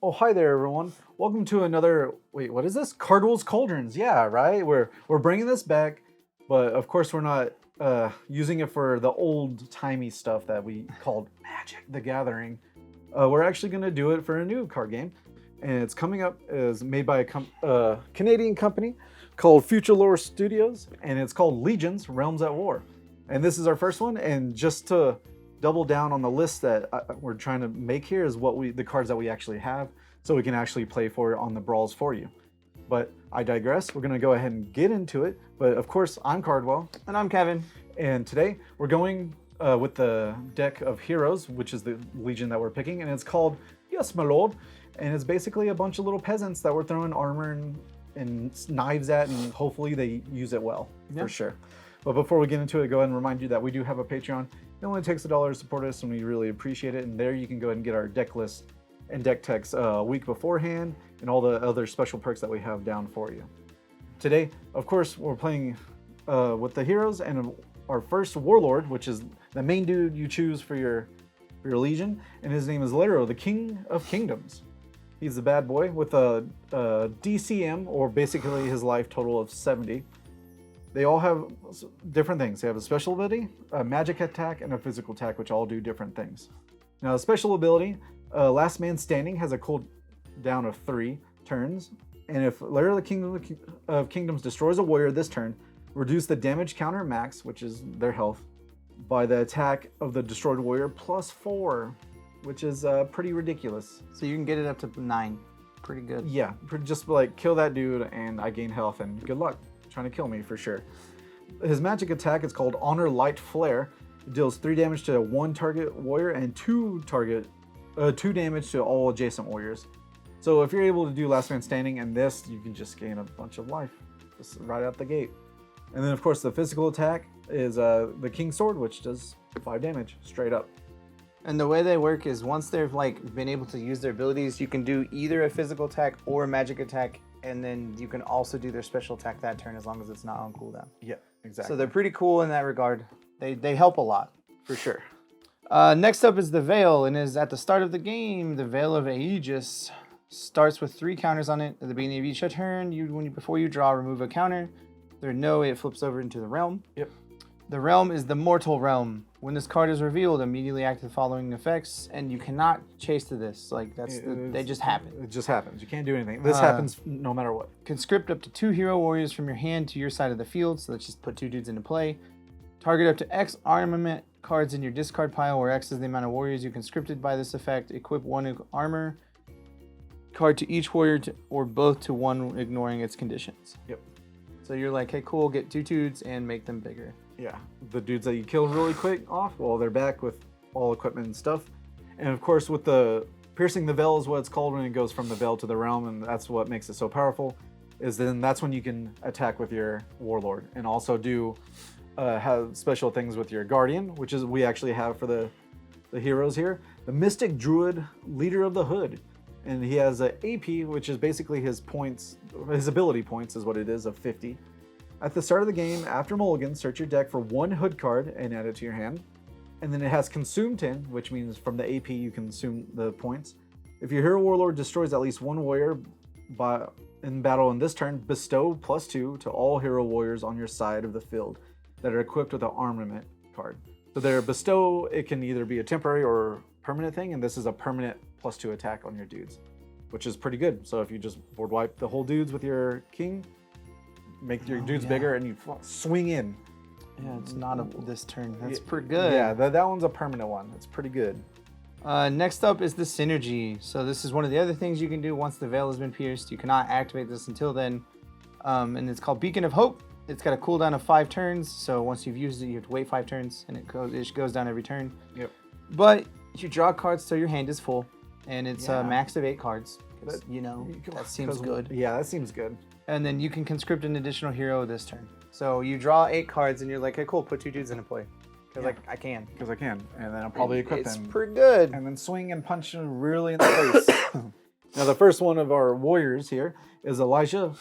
Oh, hi there, everyone. Welcome to another. Wait, what is this? Cardwell's Cauldrons. Yeah, right. We're bringing this back, but of course we're not using it for the old timey stuff that we called Magic: The Gathering. We're actually going to do it for a new card game, and it's coming up. Is made by a Canadian company called Future Lore Studios, and it's called Legions: Realms at War. And this is our first one. And just to double down on the list that we're trying to make here is the cards that we actually have, so we can actually play for it on the brawls for you. But I digress. We're going to go ahead and get into it. But of course, I'm Cardwell. And I'm Kevin. And today we're going with the deck of heroes, which is the Legion that we're picking. And it's called Yes, My Lord. And it's basically a bunch of little peasants that we're throwing armor and knives at, and hopefully they use it well, for sure. But before we get into it, go ahead and remind you that we do have a Patreon. It only takes $1 to support us, and we really appreciate it. And there you can go ahead and get our deck list and deck techs a week beforehand, and all the other special perks that we have down for you. Today, of course, we're playing with the heroes, and our first Warlord, which is the main dude you choose for your Legion, and his name is Alero, the King of Kingdoms. He's the bad boy with a DCM, or basically his life total of 70. They all have different things. They have a special ability, a magic attack, and a physical attack, which all do different things. Now, the special ability, Last Man Standing, has a cooldown of 3 turns. And if Lair of the Kingdom of Kingdoms destroys a warrior this turn, reduce the damage counter max, which is their health, by the attack of the destroyed warrior +4, which is pretty ridiculous. So you can get it up to 9. Pretty good. Yeah, just like kill that dude and I gain health, and good luck trying to kill me for sure. His magic attack is called Honor Light Flare. It deals 3 damage to 1 target warrior and 2 damage to all adjacent warriors. So if you're able to do Last Man Standing and this, you can just gain a bunch of life just right out the gate. And then of course the physical attack is the King's Sword, which does 5 damage straight up. And the way they work is once they've been able to use their abilities, you can do either a physical attack or a magic attack, and then you can also do their special attack that turn as long as it's not on cooldown. Yeah, exactly. So they're pretty cool in that regard. They help a lot. For sure. Next up is the Veil, and is at the start of the game, the Veil of Aegis starts with 3 counters on it. At the beginning of each turn, before you draw, remove a counter. There are no, it flips over into the Realm. Yep. The Realm is the Mortal Realm. When this card is revealed, immediately activate the following effects, and you cannot chase to this. They just happen. It just happens. You can't do anything. This happens no matter what. Conscript up to 2 hero warriors from your hand to your side of the field. So let's just put 2 dudes into play. Target up to X armament cards in your discard pile, where X is the amount of warriors you conscripted by this effect. Equip 1 armor card to each warrior or both to 1, ignoring its conditions. Yep. So you're like, hey, cool, get 2 dudes and make them bigger. Yeah, the dudes that you kill really quick off, well, they're back with all equipment and stuff. And of course, with the piercing the veil is what it's called when it goes from the veil to the realm, and that's what makes it so powerful, is then that's when you can attack with your Warlord and also do have special things with your Guardian, which is we actually have for the heroes here. The Mystic Druid, Leader of the Hood. And he has an AP, which is basically his points, his ability points is what it is, of 50. At the start of the game, after Mulligan, search your deck for 1 hood card and add it to your hand. And then it has Consume 10, which means from the AP you consume the points. If your Hero Warlord destroys at least 1 warrior in battle in this turn, bestow +2 to all Hero Warriors on your side of the field that are equipped with an armament card. So their bestow, it can either be a temporary or permanent thing, and this is a permanent +2 attack on your dudes, which is pretty good. So if you just board wipe the whole dudes with your king, make your dudes bigger, and you swing in. Yeah, it's not this turn. That's pretty good. Yeah, that one's a permanent one. It's pretty good. Next up is the Synergy. So this is one of the other things you can do once the Veil has been pierced. You cannot activate this until then. And it's called Beacon of Hope. It's got a cooldown of 5 turns. So once you've used it, you have to wait 5 turns, and it goes down every turn. Yep. But you draw cards till your hand is full, and it's a max of 8 cards. That seems good. Yeah, that seems good. And then you can conscript an additional hero this turn. So you draw 8 cards, and you're like, hey, cool, put 2 dudes into play. Because I can. Because I can. And then I'll probably equip them. It's pretty good. And then swing and punch them really in the face. Now, the first one of our warriors here is Elijah,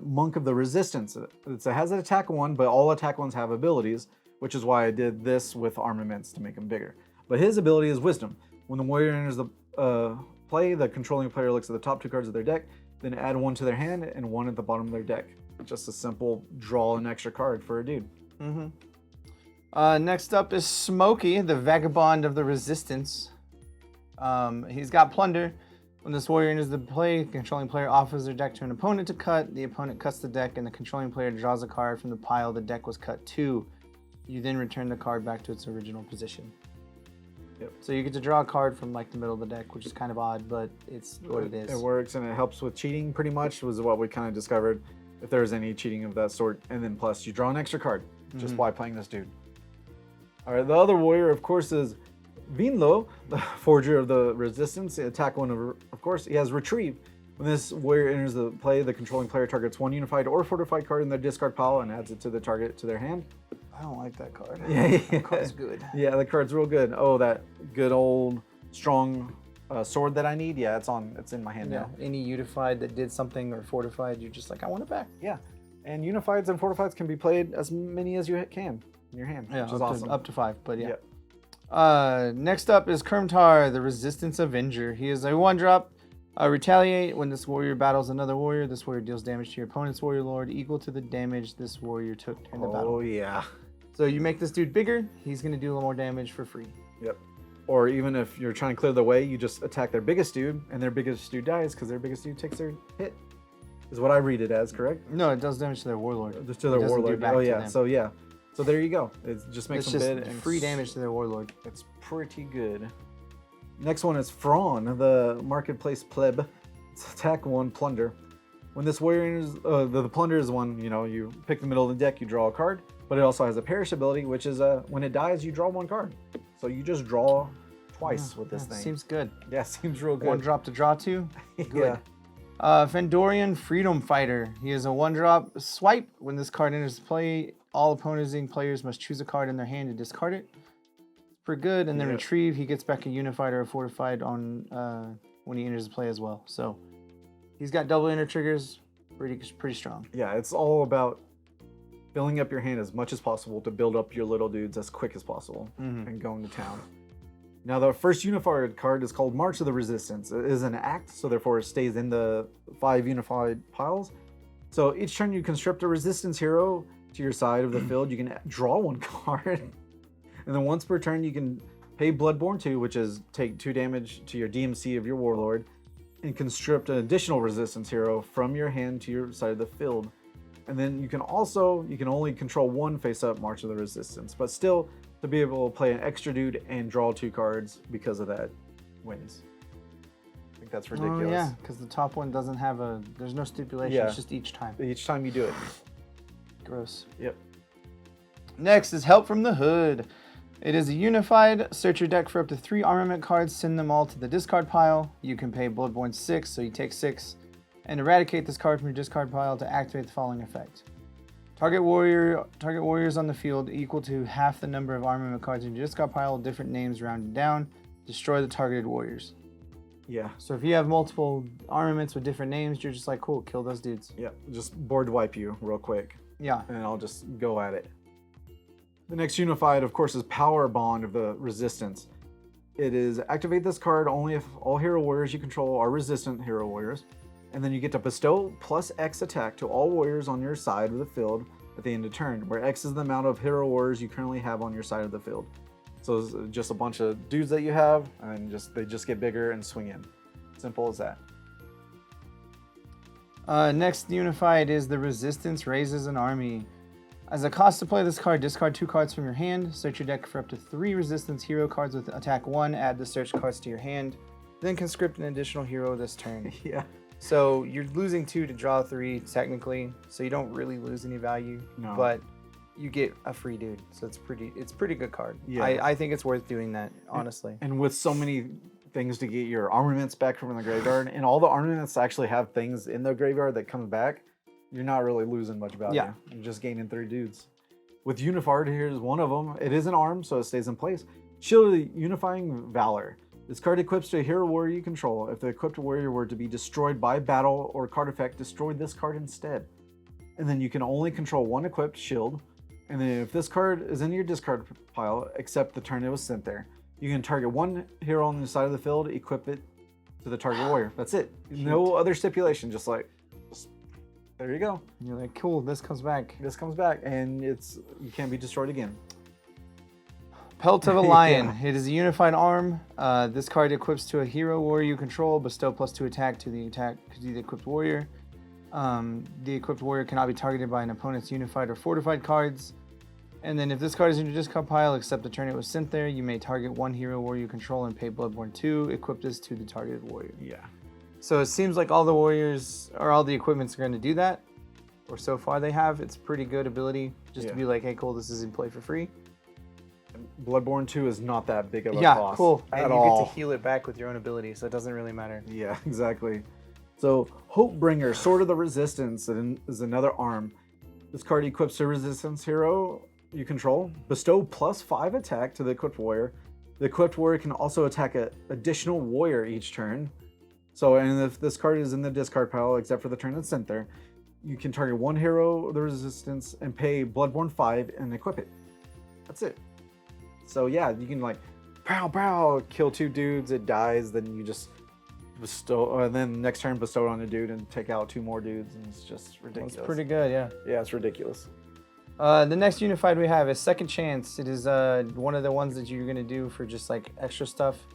Monk of the Resistance. It has an attack 1, but all attack 1s have abilities, which is why I did this with armaments to make them bigger. But his ability is Wisdom. When the warrior enters the play, the controlling player looks at the top 2 cards of their deck, then add 1 to their hand and 1 at the bottom of their deck. Just a simple draw an extra card for a dude. Next up is Smokey, the Vagabond of the Resistance. He's got Plunder. When this warrior enters the play, the controlling player offers their deck to an opponent to cut. The opponent cuts the deck, and the controlling player draws a card from the pile the deck was cut to. You then return the card back to its original position. Yep. So you get to draw a card from like the middle of the deck, which is kind of odd, but it's what it is. It works, and it helps with cheating pretty much, was what we kind of discovered, if there was any cheating of that sort. And then plus, you draw an extra card just by playing this dude. All right, the other warrior, of course, is Vinlo, the Forger of the Resistance. Attack 1, of course. He has Retrieve. When this warrior enters the play, the controlling player targets 1 unified or fortified card in their discard pile and adds it to the target to their hand. I don't like that card. Yeah, That card's good. Yeah, the card's real good. Oh, that good old strong sword that I need. Yeah, it's in my hand now. Any unified that did something or fortified, you're just like, I want it back. Yeah, and unifieds and fortifieds can be played as many as you can in your hand, Yeah, which is awesome. up to 5, but yeah. Next up is Kermtar, the Resistance Avenger. He is a 1-drop. Retaliate. When this warrior battles another warrior, this warrior deals damage to your opponent's Warlord equal to the damage this warrior took during the battle. Oh, yeah. So you make this dude bigger, he's going to do a little more damage for free. Yep. Or even if you're trying to clear the way, you just attack their biggest dude, and their biggest dude dies because their biggest dude takes their hit. Is what I read it as, correct? No, it does damage to their Warlord. Just to their Warlord. Oh, yeah. So, yeah. So there you go. It just makes them bid. And free damage to their Warlord. It's pretty good. Next one is Thrawn, the Marketplace Pleb. It's attack 1, Plunder. When this warrior is, the Plunder is one, you pick the middle of the deck, you draw a card, but it also has a perish ability, which is when it dies, you draw 1 card. So you just draw twice with this thing. Seems good. Yeah, seems real good. 1-drop to draw 2. Good. Yeah. Fendorian Freedom Fighter. He is a 1-drop swipe. When this card enters play, all opposing players must choose a card in their hand to discard it. It's pretty good. And then retrieve. He gets back a unified or a fortified on when he enters the play as well. So he's got double enter triggers. Pretty strong. Yeah, it's all about filling up your hand as much as possible to build up your little dudes as quick as possible and going to town. Now, the first unified card is called March of the Resistance. It is an act, so therefore it stays in the 5 unified piles. So each turn you conscript a resistance hero to your side of the field, you can draw 1 card. And then once per turn, you can pay Bloodborne 2, which is take 2 damage to your DMC of your Warlord, and conscript an additional resistance hero from your hand to your side of the field. And then you can only control 1 face-up March of the Resistance, but still, to be able to play an extra dude and draw 2 cards because of that wins. I think that's ridiculous. Oh, yeah, because the top one doesn't have there's no stipulation, Yeah. it's just each time. Each time you do it. Gross. Yep. Next is Help from the Hood. It is a unified. Search your deck for up to 3 armament cards, send them all to the discard pile. You can pay Bloodborne 6, so you take 6, and eradicate this card from your discard pile to activate the following effect. Target warriors on the field equal to half the number of armament cards in your discard pile, different names rounded down. Destroy the targeted warriors. Yeah. So if you have multiple armaments with different names, you're just like, cool, kill those dudes. Yeah. Just board wipe you real quick. Yeah. And I'll just go at it. The next unified, of course, is Power Bond of the Resistance. It is activate this card only if all hero warriors you control are resistant hero warriors. And then you get to bestow plus X attack to all warriors on your side of the field at the end of turn, where X is the amount of hero warriors you currently have on your side of the field. So it's just a bunch of dudes that you have, and they just get bigger and swing in. Simple as that. Next unified is the Resistance Raises an Army. As a cost to play this card, discard 2 cards from your hand. Search your deck for up to 3 Resistance hero cards with attack 1. Add the search cards to your hand. Then conscript an additional hero this turn. Yeah. So you're losing 2 to draw 3 technically, so you don't really lose any value. No. But you get a free dude, so it's pretty good card. Yeah. I think it's worth doing that, honestly. And with so many things to get your armaments back from the graveyard, and all the armaments actually have things in the graveyard that come back, you're not really losing much value. Yeah. You're just gaining 3 dudes. With Unified, here's one of them. It is an arm, so it stays in place. Shield of the Unifying Valour. This card equips to a hero warrior you control. If the equipped warrior were to be destroyed by battle or card effect, destroy this card instead. And then you can only control 1 equipped shield. And then if this card is in your discard pile, except the turn it was sent there, you can target 1 hero on the side of the field, equip it to the target warrior. That's it. No other stipulation. Just there you go. And you're like, cool, this comes back. This comes back, and you can't be destroyed again. Pelt of a Lion. It is a unified arm. This card equips to a hero warrior you control. Bestow +2 attack to the equipped warrior. The equipped warrior cannot be targeted by an opponent's unified or fortified cards. And then if this card is in your discard pile, except the turn it was sent there, you may target one hero warrior you control and pay Bloodborne 2. Equip this to the targeted warrior. Yeah. So it seems like all the warriors or all the equipments are going to do that. Or so far they have. It's pretty good ability just to be like, hey, cool, this is in play for free. Bloodborne 2 is not that big of a Yeah, cost cool. at And you all. get to heal it back with your own ability, so it doesn't really matter. Yeah, exactly. So Hopebringer, Sword of the Resistance, is another arm. This card equips a resistance hero you control. Bestow +5 attack to the equipped warrior. The equipped warrior can also attack an additional warrior each turn. So, and if this card is in the discard pile, except for the turn it's sent there, you can target one hero of the resistance and pay Bloodborne 5 and equip it. That's it. So yeah, you can like, pow, kill 2 dudes, it dies, then you just bestow, and then next turn bestow it on a dude and take out 2 more dudes, and it's just ridiculous. That's pretty good, yeah. Yeah, it's ridiculous. The next unified we have is Second Chance. It is one of the ones that you're gonna do for just like extra stuff.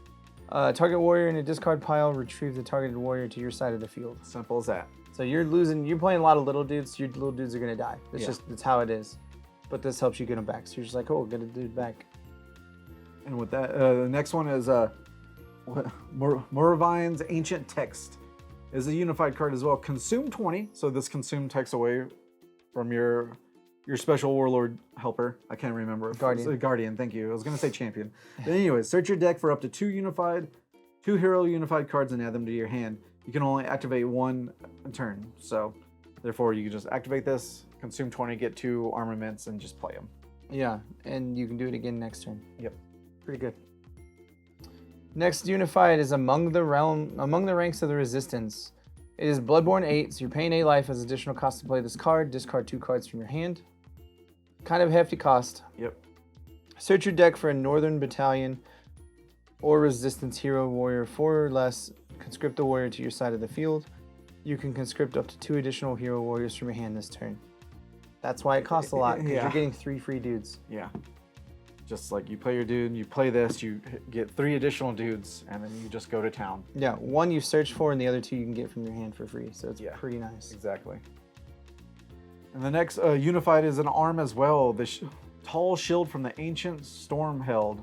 Target warrior in a discard pile, retrieve the targeted warrior to your side of the field. Simple as that. So you're playing a lot of little dudes, your little dudes are gonna die. It's how it is. But this helps you get them back. So you're just like, oh, get a dude back. And with that, the next one is Moravine's Ancient Text. Is a unified card as well. Consume 20. So this consume text away from your special warlord helper. I can't remember. Guardian. Guardian, thank you. I was going to say champion. But anyways, search your deck for up to 2 hero unified cards and add them to your hand. You can only activate 1 a turn. So therefore, you can just activate this, consume 20, get 2 armaments, and just play them. Yeah, and you can do it again next turn. Yep. Pretty good. Next unified is among the ranks of the resistance. It is Bloodborne 8, so you're paying 8 life as additional cost to play this card. Discard 2 cards from your hand. Kind of hefty cost. Yep. Search your deck for a Northern Battalion or Resistance hero warrior 4 or less. Conscript the warrior to your side of the field. You can conscript up to 2 additional hero warriors from your hand this turn. That's why it costs a lot, because you're getting 3 free dudes. Yeah. Just like you play your dude, you play this, you get 3 additional dudes, and then you just go to town. Yeah, 1 you search for, and the other 2 you can get from your hand for free. So it's pretty nice. Exactly. And the next unified is an arm as well. The tall shield from the ancient Stormheld.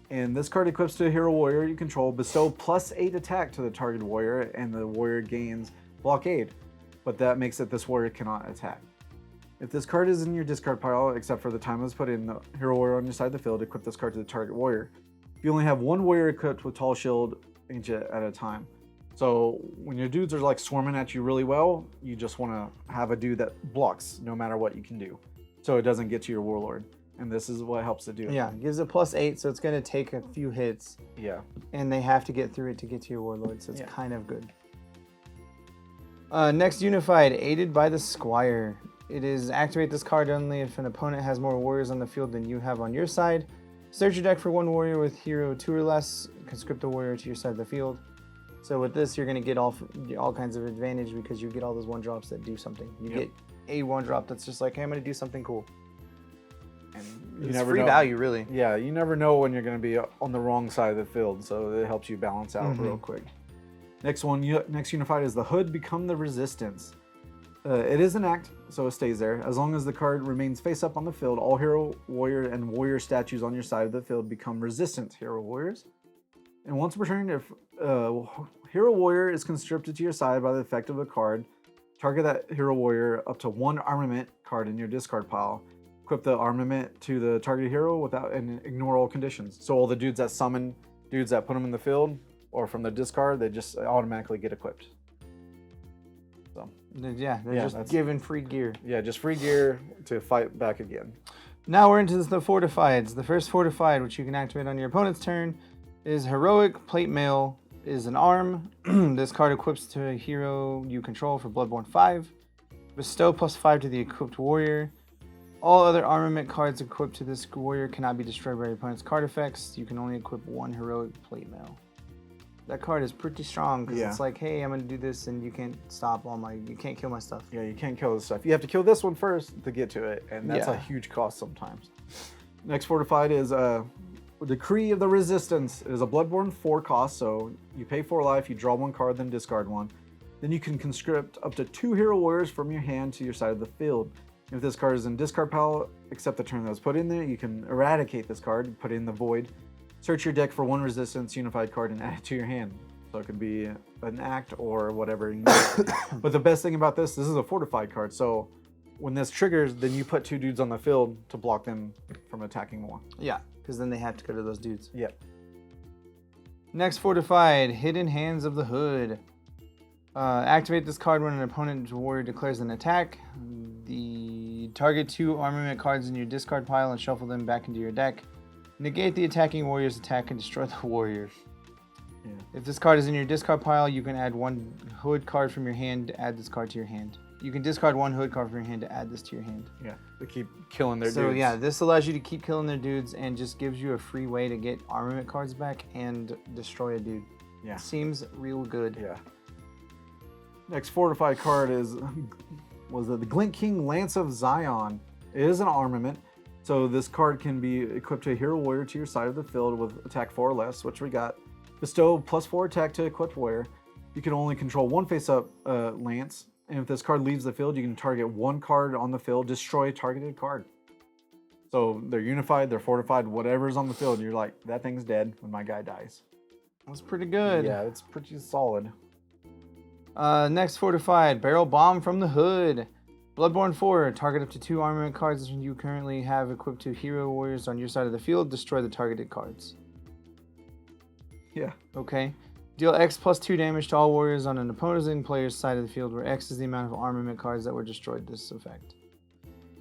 And this card equips to a hero warrior you control. Bestow +8 attack to the target warrior, and the warrior gains blockade. But that makes it this warrior cannot attack. If this card is in your discard pile, except for the time it was put in, the hero warrior on your side of the field, equip this card to the target warrior. You only have 1 warrior equipped with tall shield ancient at a time. So when your dudes are like swarming at you really well, you just want to have a dude that blocks no matter what you can do, so it doesn't get to your warlord. And this is what helps it do it. Yeah, it gives it +8, so it's going to take a few hits. Yeah. And they have to get through it to get to your warlord, so it's kind of good. Next unified, Aided by the Squire. It is activate this card only if an opponent has more warriors on the field than you have on your side. Search your deck for 1 warrior with hero 2 or less. Conscript a warrior to your side of the field. So with this, you're going to get all kinds of advantage because you get all those 1-drops that do something. You get a 1-drop that's just like, hey, I'm going to do something cool. And it's never free know. value, really. Yeah, you never know when you're going to be on the wrong side of the field, so it helps you balance out real quick. Next unified is the Hood Become the Resistance. It is an act, so it stays there. As long as the card remains face up on the field, all hero, warrior, and warrior statues on your side of the field become resistant hero warriors. And once per turn, if hero warrior is conscripted to your side by the effect of a card, target that hero warrior up to 1 armament card in your discard pile. Equip the armament to the target hero and ignore all conditions. So all the dudes that summon dudes that put them in the field or from the discard, they just automatically get equipped. So yeah, they're just given free gear. Yeah, just free gear to fight back again. Now we're into the fortifieds. The first fortified, which you can activate on your opponent's turn, is Heroic Platmail. Is an arm. This card equips to a hero you control for Bloodborne 5. Bestow +5 to the equipped warrior. All other armament cards equipped to this warrior cannot be destroyed by your opponent's card effects. You can only equip 1 Heroic Platmail. That card is pretty strong because Yeah. it's like, hey, I'm gonna do this, and you can't stop you can't kill my stuff. Yeah, you can't kill this stuff. You have to kill this one first to get to it, and that's a Yeah. huge cost sometimes. Next fortified is Decree of the Resistance. It is a Bloodborne 4 cost, so you pay 4 life, you draw 1 card, then discard 1. Then you can conscript up to 2 hero warriors from your hand to your side of the field. If this card is in discard pile, except the turn that was put in there, you can eradicate this card, put it in the void, search your deck for 1 resistance unified card and add it to your hand. So it could be an act or whatever. But the best thing about this is a fortified card. So when this triggers, then you put 2 dudes on the field to block them from attacking more. Yeah, because then they have to go to those dudes. Yep. Next fortified, Hidden Hands of the Hood. Activate this card when an opponent warrior declares an attack. Target 2 armament cards in your discard pile and shuffle them back into your deck. Negate the attacking warrior's attack and destroy the warrior. Yeah. If this card is in your discard pile, you can add 1 hood card from your hand to add this card to your hand. You can discard 1 hood card from your hand to add this to your hand. Yeah, they keep killing their dudes. So yeah, this allows you to keep killing their dudes and just gives you a free way to get armament cards back and destroy a dude. Yeah. Seems real good. Yeah. Next fortified card is the Glinting Lance of Xeon. It is an armament, so this card can be equipped to a hero warrior to your side of the field with attack 4 or less, which we got. Bestow +4 attack to equipped warrior. You can only control 1 face-up lance, and if this card leaves the field, you can target 1 card on the field, destroy a targeted card. So they're unified, they're fortified, whatever's on the field, you're like, that thing's dead when my guy dies. That's pretty good. Yeah, it's pretty solid. Next fortified, Barrel Bomb from the Hood. Bloodborne 4, target up to 2 armament cards you currently have equipped to hero warriors on your side of the field, destroy the targeted cards. Yeah. Okay. Deal X plus 2 damage to all warriors on an opposing player's side of the field, where X is the amount of armament cards that were destroyed this effect.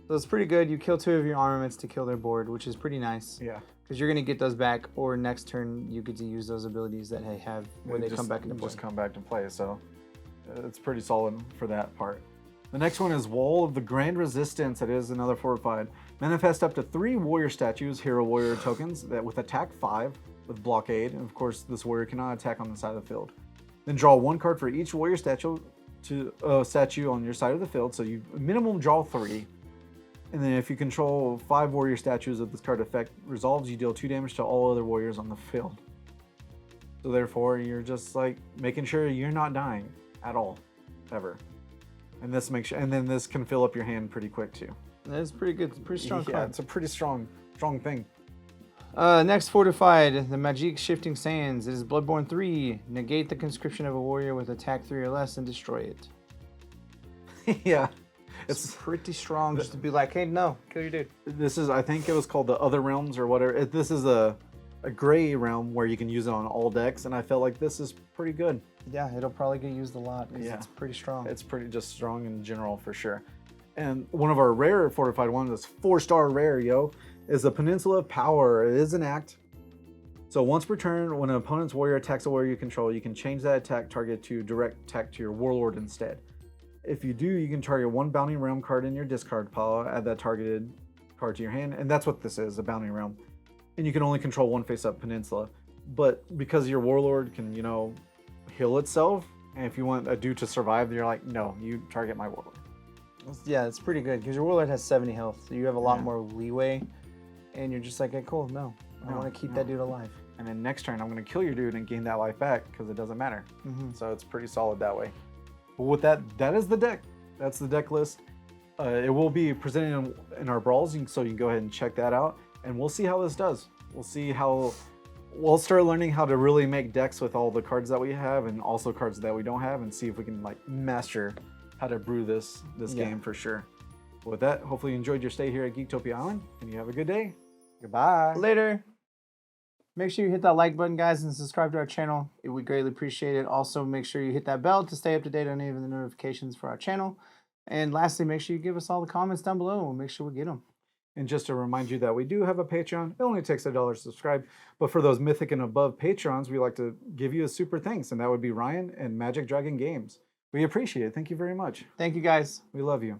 So it's pretty good. You kill 2 of your armaments to kill their board, which is pretty nice. Yeah. Because you're going to get those back, or next turn you get to use those abilities that they have when they come back into play. Just come back to play, so it's pretty solid for that part. The next one is Wall of the Grand Resistance. It is another fortified. Manifest up to 3 warrior statues, hero warrior tokens, that with attack 5 with blockade. And of course, this warrior cannot attack on the side of the field. Then draw 1 card for each warrior statue on your side of the field. So you minimum draw 3. And then if you control 5 warrior statues of this card effect resolves, you deal 2 damage to all other warriors on the field. So therefore, you're just like making sure you're not dying at all, ever. And this makes and then this can fill up your hand pretty quick too. That's pretty good. Pretty strong Yeah, card. it's a pretty strong thing. Next fortified, the Magic Shifting Sands. It is Bloodborne 3. Negate the conscription of a warrior with attack 3 or less and destroy it. Yeah. It's pretty strong just to be like, hey, no, kill your dude. This is, I think it was called the Other Realms or whatever. This is a gray realm where you can use it on all decks, and I felt like this is pretty good. Yeah, it'll probably get used a lot because it's pretty strong. It's pretty just strong in general for sure. And one of our rare fortified ones, this 4-star rare, is the Peninsula of Power. It is an act. So once per turn, when an opponent's warrior attacks a warrior you control, you can change that attack target to direct attack to your Warlord instead. If you do, you can target 1 Bounty Realm card in your discard pile, add that targeted card to your hand, and that's what this is, a Bounty Realm. And you can only control 1 face-up peninsula. But because your Warlord can, heal itself, and if you want a dude to survive, you're like, no, you target my Warlord. Yeah, it's pretty good because your Warlord has 70 health, so you have a lot more leeway, and you're just like, hey, cool, I want to keep that dude alive. And then next turn, I'm going to kill your dude and gain that life back because it doesn't matter. So it's pretty solid that way. But with that is the deck. That's the deck list. It will be presented in our brawls, so you can go ahead and check that out. And we'll see how this does. We'll start learning how to really make decks with all the cards that we have and also cards that we don't have, and see if we can master how to brew this game for sure. With that, hopefully you enjoyed your stay here at Geektopia Island, and you have a good day. Goodbye. Later. Make sure you hit that like button, guys, and subscribe to our channel. It would greatly appreciate it. Also, make sure you hit that bell to stay up to date on any of the notifications for our channel. And lastly, make sure you give us all the comments down below. We'll make sure we get them. And just to remind you that we do have a Patreon. It only takes $1 to subscribe. But for those Mythic and above Patrons, we like to give you a super thanks. And that would be Ryan and Magic Dragon Games. We appreciate it. Thank you very much. Thank you, guys. We love you.